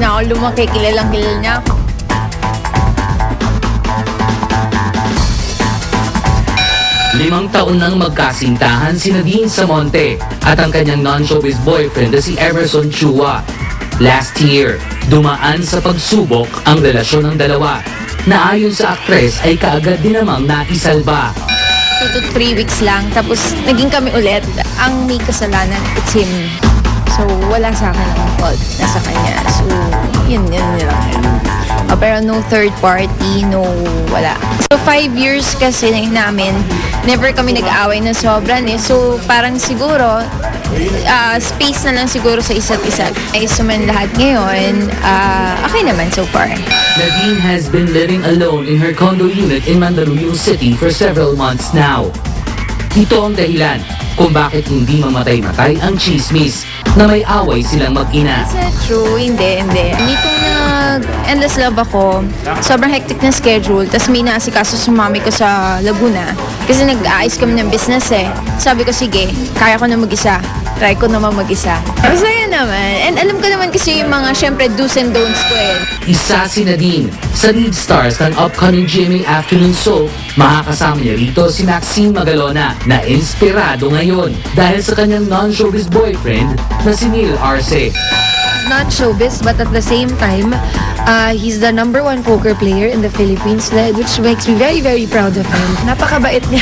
na ako lumaki, kilalang kilala niya ako. Limang taon nang magkasintahan si Nadine Samonte at ang kanyang non-showbiz boyfriend na si Emerson Chua. Last year, dumaan sa pagsubok ang relasyon ng dalawa na ayon sa aktres ay kaagad din namang naisalba. 2 to 3 weeks lang, tapos naging kami ulit. Ang may kasalanan, it's him. So, wala sa akin ang fault, nasa kanya. So, yun lang. Pero no third party, no wala. So, 5 years kasi namin, never kami nag-aaway na sobran eh. So, parang siguro, space na lang siguro sa isa't isa. Ayos naman lahat ngayon, okay naman so far. Nadine has been living alone in her condo unit in Mandaluyong City for several months now. Ito ang dahilan kung bakit hindi mamatay-matay ang chismis na may away silang mag-ina. Is that true? Hindi. Nitong endless love ako, sobrang hectic na schedule, tapos may naasikaso sa mami ko sa Laguna. Kasi nag-aayos kami ng business eh. Sabi ko, sige, kaya ko na mag-isa. Try ko naman mag-isa. Masaya naman. And alam ko naman kasi yung mga, syempre, do's and don'ts ko eh. Isa si Nadine sa lead stars ng upcoming GMA Afternoon Soap. Makakasama niya rito si Maxine Magalona na inspirado ngayon dahil sa kanyang non-showbiz boyfriend na si Neil Arce. Not showbiz, but at the same time, he's the #1 poker player in the Philippines, which makes me very, very proud of him. Napakabait niya.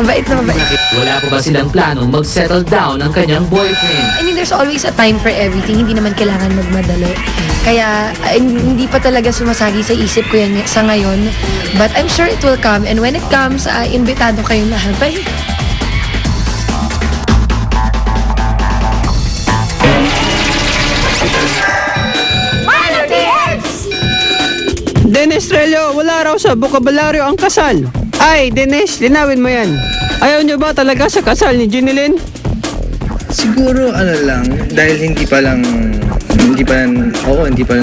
Mabait na mabait. Wala pa ba silang planong mag-settle down ang kanyang boyfriend? I mean, there's always a time for everything. Hindi naman kailangan magmadali. Kaya, hindi pa talaga sumasagi sa isip ko yan sa ngayon. But I'm sure it will come. And when it comes, imbitado kayong lahat. Bye! Dennis Trello, wala raw sa bokabularyo ang kasal. Ay, Dennis, linawin mo yan. Ayaw nyo ba talaga sa kasal ni Jinilyn? Siguro lang, dahil hindi pa lang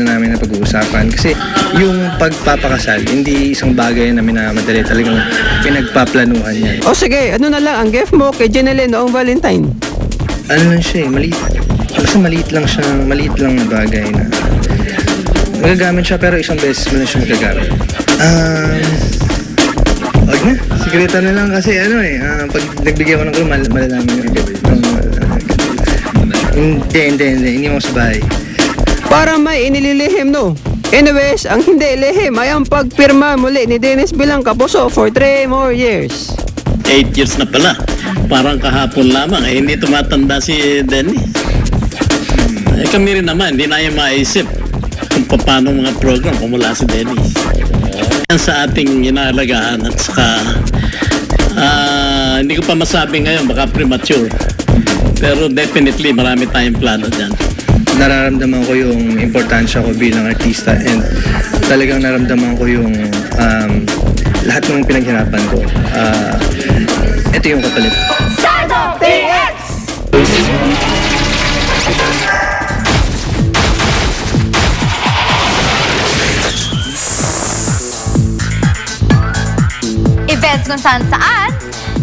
namin napag-uusapan. Kasi yung pagpapakasal, hindi isang bagay na minamadali, talagang pinagpaplanuhan yan. O sige, ano na lang ang gift mo kay Jinilyn noong Valentine? Ano lang siya maliit. Basta maliit lang na bagay na magagamit siya, pero isang beses mo lang siya magagamit. Wag na. Sikreto na lang kasi pag nagbigay ko ng clue, malalaman yung agad. Hindi mo sa bahay. Para may inililihim, no? Anyways, ang hindi lihim ay ang pagpirma muli ni Dennis bilang kapuso for 3 more years. 8 years na pala. Parang kahapon lamang. Hindi tumatanda si Dennis. Kami rin naman, hindi na yung maisip kung paano mga program kung wala si Dennis. Yan sa ating inaalagaan at saka hindi ko pa masabi ngayon, baka premature. Pero definitely marami tayong plano dyan. Nararamdaman ko yung importansya ko bilang artista, and talagang nararamdaman ko yung lahat ng pinaghirapan ko. Ito yung kapalit. Stardom PX! Events kung saan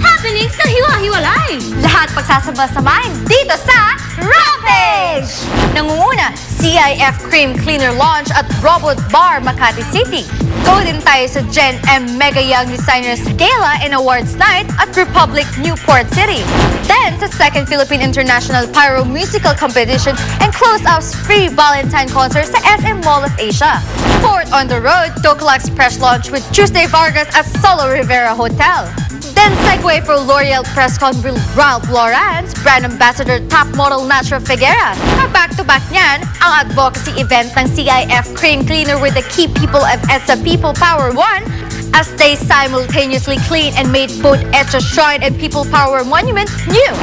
happenings na hiwa-hiwalay. Lahat pagsasama-samahin dito sa Rampage! Nangunguna, CIF Cream Cleaner Launch at Robot Bar, Makati City. Go din tayo sa Gen M Mega Young Designers Gala and Awards Night at Republic Newport City. Then, sa Second Philippine International Pyro Musical Competition and close-outs free Valentine concert sa SM Mall of Asia. Fourth on the road, Docalax Press Launch with Tuesday Vargas at Solo Rivera Hotel. Then segue for L'Oreal press con with Ralph Lauren's brand ambassador top model Nacho Figueras. Back-to-back niyan, ang advocacy event ng CIF Cream Cleaner with the key people of EDSA People Power 1 as they simultaneously clean and made both EDSA Shrine and People Power Monument new.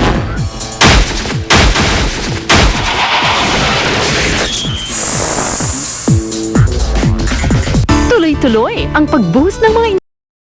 Tuloy-tuloy ang pag-boost ng mga